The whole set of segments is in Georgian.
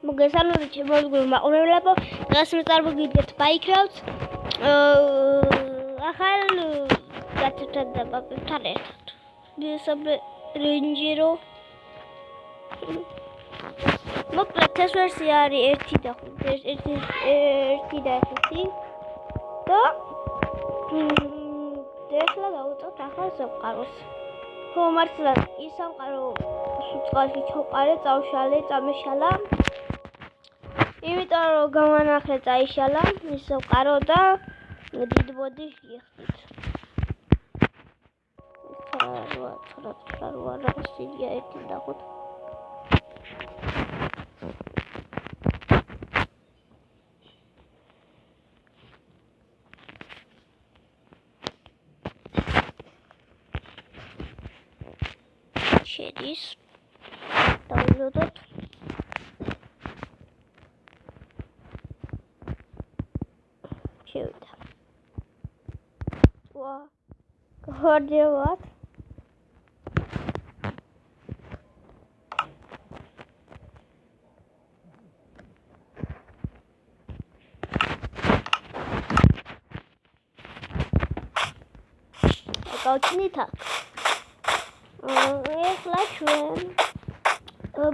მოგესალმებით შემოგვიდგენთ მაყურებლებო, დღეს წარმოგიდგენთ Minecraft ახალ გაცეთებთან ერთად. მისაბე რენჯერო. მოკლედ ეს ვერსია არის 1 და 5 და ეხლა დავუწყებთ ახალ სამყაროს. ხო მართლა ის სამყარო წყალში ჩავყარე, წავშალე, წამეშალა. იმიტომ რომ გამანახლე წაიშალა ის სამყარო და დიდ ბოდიშ გიხდით. რა რაღაცია ერთი დაგოთ. შედის დავულოდოთ შევიდა ვა გორდევად აკავჩნით ეხლა ჩვენ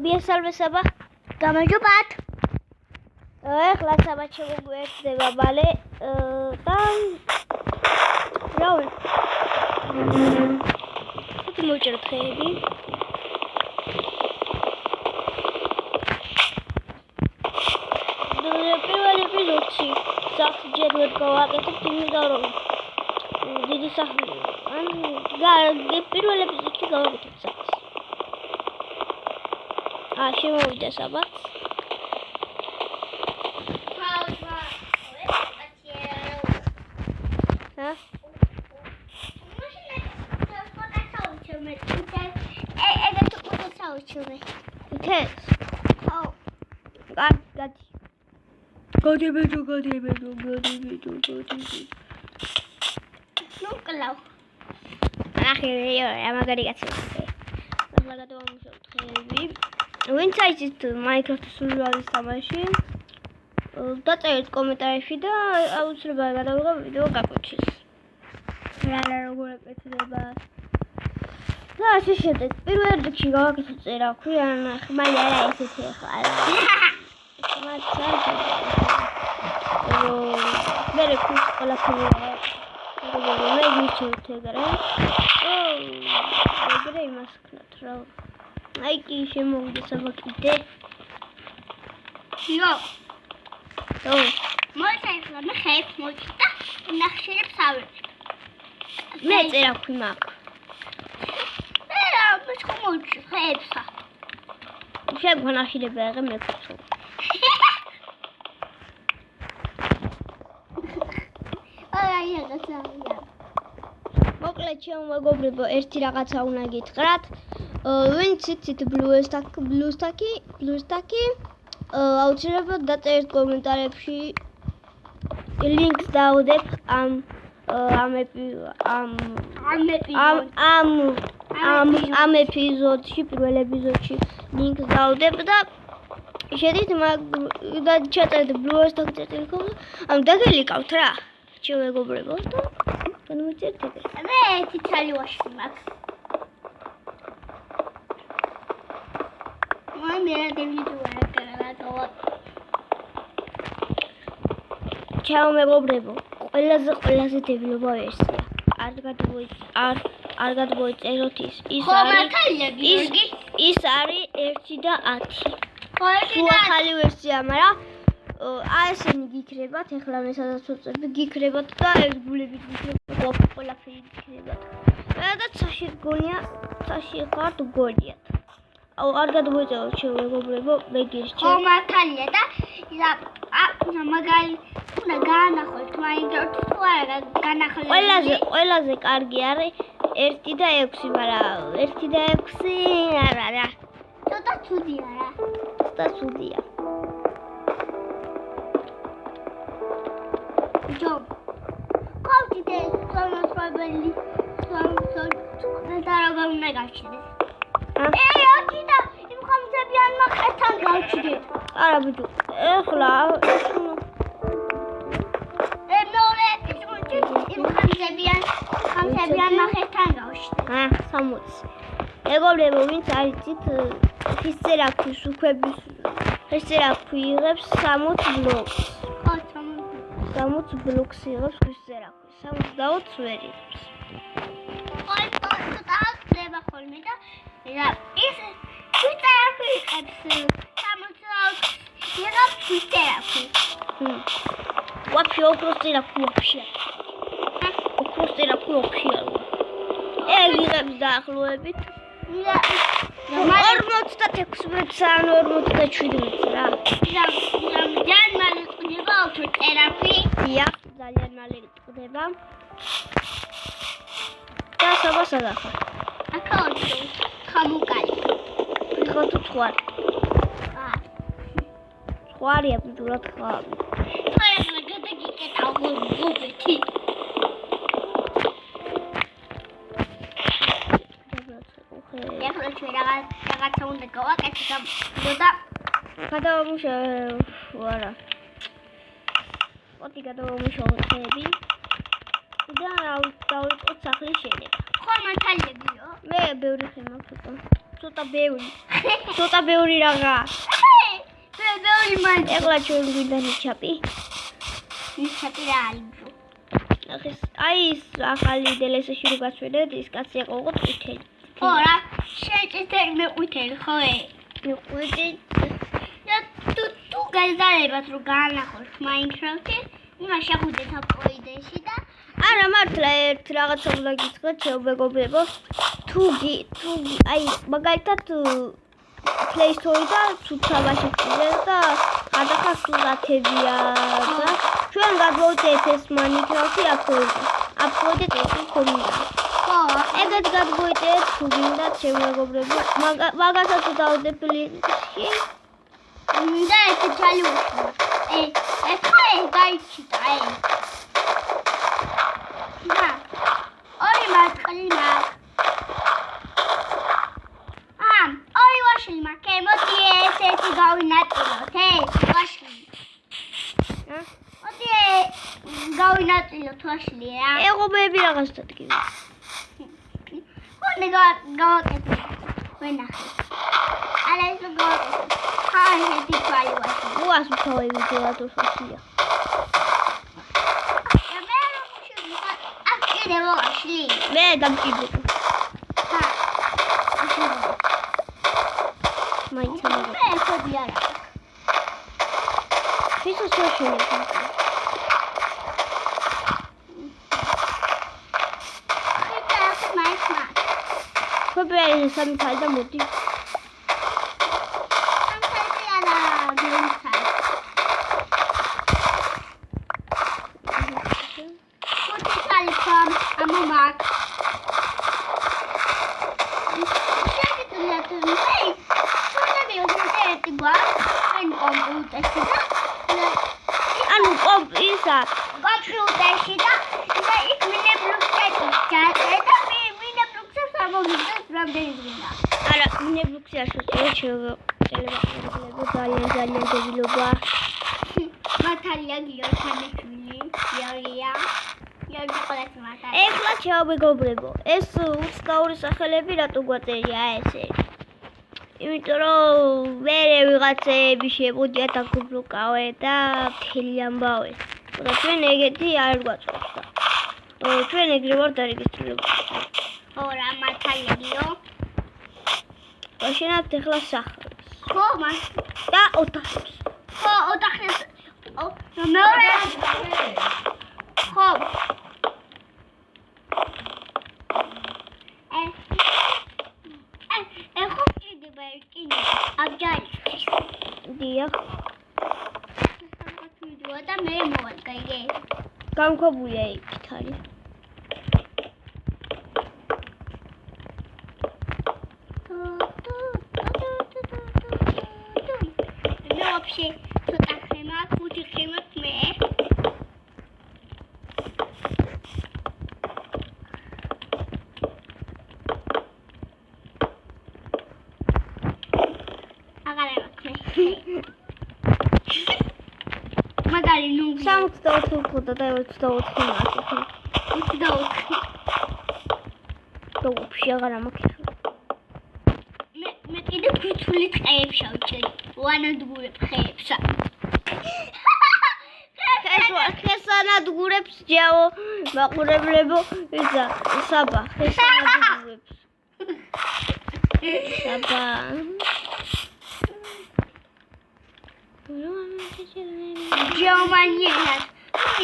ბიესალმესება გამარჯობათ ეხლა საბათ შემოგვერთდება მალე და რავი თუ მოჭერთ ხეები პირველ ეპიზოდში სახლი ჯერ ვერ გავაკეთებთ იმიტომ რომ დიდი სახლი პირველ ეპიზოდში გავაკეთებ სახლს შემოვიდა საბათ ვინც აიცით Minecraft-ის სურვილის თამაში დაწერეთ კომენტარებში და აუცილებლად გადავიღო ვიდეო გაგვიჩის რა როგორ ეკეთება და ასე შემდეგ პირველ რიგში გავაკეთე წერაქვი ან ხმალი არა ესეთი ახლა მე რეკუს ყველაფერი მე ვიჩვენთ ეგრე ეგრე იმას ქნათ რა აი კი შემოვიდა საბაკიდე იო მოიწელა მე ხეებს მოჭდა ნახშირებს ავერთ მე წერაქვი მაქვს მე რა მოჭი ხეებსა შემდგომ ნახშირები აღე მეკუთო აი რაღაცა მოკლედ ჩემო მეგობრებო ერთი რაღაცა უნდა გითხრათ ვინც იცით ბლუსტაკი აუცილებლად დაწერთ კომენტარებში ლინკს დავდებ ამ ეპიზოდში პირველ ეპიზოდში ლინკს დავდებ და შედით და ჩაწერთ ბლუსტაკი ამ დაგელიკავთ რა ჩემო მეგობრებო და განვიწერთ ეგრე მე ერთი ცალი ვაში მაქვს ჩემო მეგობრებო ყველაზე დებილობა ვერსია არ გადმოიწეროთ ის არის 1 და 10 თუ ახალი ვერსია მაგრამ ესენი გიქრებათ ეხლა მე სადაც ვწერ გიქრებათ და ერთგულებით გიქრებათ ყველაფერი გიქრებათ და ცაში გონია ცაში ხართ გონიათ არ გადმოიწეროთ ჩემო მეგობრებო მე გირჩევ ხო მართალია და მაგალი უნდა განახოთ Minecraft-ში თუ არა განახლებული ყველაზე კარგი არის 1 და 6 მაგრამ 1 და 6 არა რა ცოტა ცუდია რა ცოტა ცუდია ჯო კავჭიდე სამოსვებელი და როგორ უნდა გავჩინდეს აი აქ და იმ ხამზე ბიან მაგ თან გავჩიდეთ არა ბიჭო ეხლა ხამსებიან ნახეთთან გავშიტე. 60. მეგობრებო, ვინც არიცით ფისწერაქვის უქვების ფისწერაქვი იღებს 60 ბლოკს. 60 ბლოკს იღებს ფისწერაქვი. 60 ვერ იღებს. Ой, просто так треба ხოლმე და ის ფისწერაქვი იღებს 60 იღებს ფისწერაქვი. Вообще окрустираქვი вообще. Окрустираქვი вообще. იღებს დაახლოებით 46 მეტრს ან 47 რა. ძალიან მალე წყდება ოქროსტერაქვი. დიახ, ძალიან მალე წყდება. და საბასადა ხარ. აკაუნტი ხამუკალი. ხო თუ ხვარ. ხვარია ბიჭურად ხარ. ხარ გადაგიკეტა ღობეთი. ეხლა ჩვენ რაღაცა უნდა გავაკეთოთ და გადავამუშავო არა. ოთი გადავამუშავო ხეები. და დავიწყოთ სახლის შენება. ხო მართალიებიო? მე ბევრი ხე მაქვს. ცოტა ბევრი რაღა. ბევრი მან. ეხლა ჩვენ გვინდა ნიჩაპი. ნიჩაპი რა არის? აი ის ახალი DLC-ში რო გასვენეთ, ის კაცი ეყოღოთ ყვითელი. ხო რა, შეჭეთერი მე ყვითელი ხო ე? ყვითელი. და თუ გაზარებათ რომ გაანახოთ Minecraft-ი, იმას შეხვდეთ აპოიდეში და არა მართლა ერთ რაღაცა უნდა გითხრათ მეგობრებო. თუ აი მაგალითად Play Store-დან ცუცაბაში ვჭირეთ და გადახარ სურათებია და ჩვენ გადმოვიდეთ ეს Minecraft-ი აპლოდეთ ეს კომენტი. ხო, ეგეთ გადმოვიდეთ თუ გინდათ შემეგობრებო. მაგასაც დავდებ ლინკში. და ეს ჩალიუშვა. ეხლა გაიჩიტა ე. და ორი მატყლი მაქვს. ორი ვაშლი მაქვს. მოდი ესეთი გავინაწილოთ, ვაშლი. მოდი გავინაწილოთ ვაშლი რა. ეღობები რაღაც დადგები. მოდი გავაკეთოთ. ვენახე. არა ეს გავაკეთოთ. ესეთი თვალი ვაშლი. უას მთავი ვიდეო ხოსია. მე დამკიდებ. მაინც მე ხოდი არა. ფისოს ვაშენებ. ხობე სამი თალ და მოდი. ანუ ისა კომპიუტერში და იქ მინებლუქსები ჩაწერე და მინებლუქსებს ამოვიდეს რამდენი დღეა. არა მინებლუქსი არ შეჭერება ძალიან დებილობა. მართალია გიორგანეშვილი იორია ყოლაც მართალია. ეხლა ჩავმეგობრებო ეს 22 სახელები რატო გვაწერია ესე? იმიტომ რომ მე ვიღაცები შემოდიათ აგუბლოკავე და მთელი ამბავე. და ჩვენ ეგეთი არ გვაწევს და ჩვენ ეგრე ვარ დარეგისტრირებული. ხო რა მართალიაო. ვაშენებთ ეხლა სახლს. ხო მას და ოთახებს. ხო ოთახებს. მეორე ხო ეხო კიდე კინო აბჯარის დიახ და მე მოვაგე გამქობია იქით არის მე вообще ცოტა ხემა ხუთი ხემა მე აგარება მაგარი ნუ 64 ხოდა და 24 მარტი. 24. და вообще აღარ ამაქვს. მე კიდე ფიცული ტყეებს შევჭერი. ვანადგურებ ხეებსა. ხესანადგურებს ჯაო მაყურებლებო ისა საბა ხესანადგურებს. საბა. ჯომანიას.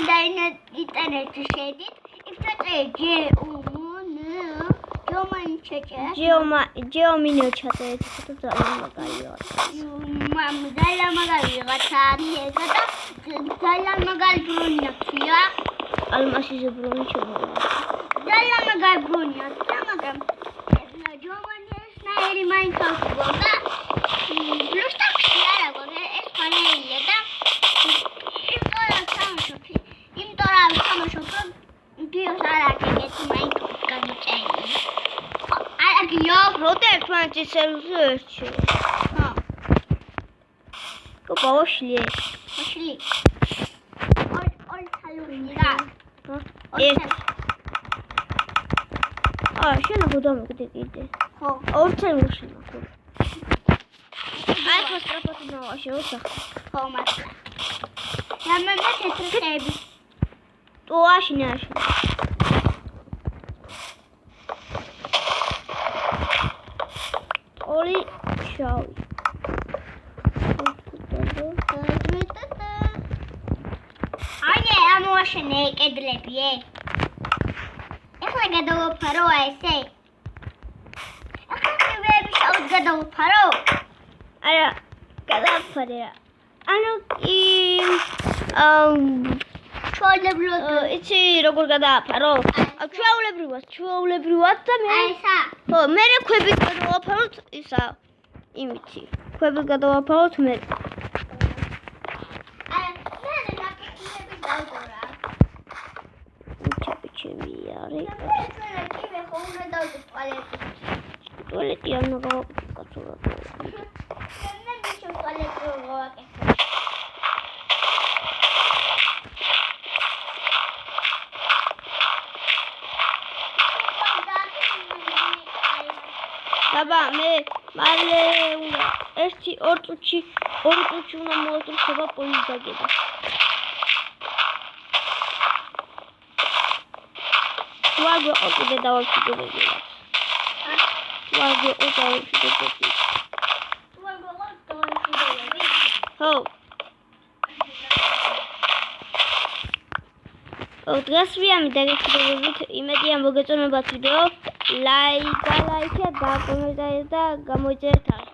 და ინტერნეტში შედით. იფთე ჯეომინო ჩაწერეთ ხო ძალიან მაგარია. ძალიან მაგარი რაღაცა არის და ძალიან მაგარი ბრუნია ქია. ალმასის ბრუნი ჩამოვა. ძალიან მაგარი ბრუნია, მაგრამ ჯომანიას ნაერი მაინკრაფტი გონდა. ბლუსტაქსი არა გონდა, ეს ფანელია და იმტორა თამაშობ დიოს არა გეკეთ მაინკრაფტი გამოწერილი. Yo, როდი ერთმანეთი სერვისში. ხო. კოპაოშლი. ოშლი. ol თალურია. ეს. შენ გუდამეკდი კიდე. ხო. ორცენ უშინა. აი ფოსტრაპოთ ნოვაში უსახ. ხო, მართლა. რამე თეთრები. ტუაში ნაში. ორი შავი. აი, ამოაშენე კედლები. ეხლა გადავაფარო ესე. ეხლა კედლები შავ გადავაფარო. არა, გადავაფარე. ანუ იცი როგორ გადააფარო? ჩვეულებრივად და მე ესა. ხო, მე ქვები გადავაფაროთ ისა იმითი. ქვები გადავაფაროთ მე. აი, მე ნაკეთები დავდორა. ჩემი არის. მე ხო უნდა დავდო ტუალეტი. ტუალეტი არ ნაგავაკეთო. მე მიშო ტუალეტი გავაკეთე. Baba, მე მალე უნდა 1-2 წუთში უნდა მოვატრუსება პოლის დაგება. ვაგო ოკიდე დავაფიქრები. ვაგო დავაფიქრები. ხო. დღეს ვიამი დაგეკიდებით იმედია მოგეწონებათ ვიდეო. ლაიქა და კომენტარი და გამოიწერეთ.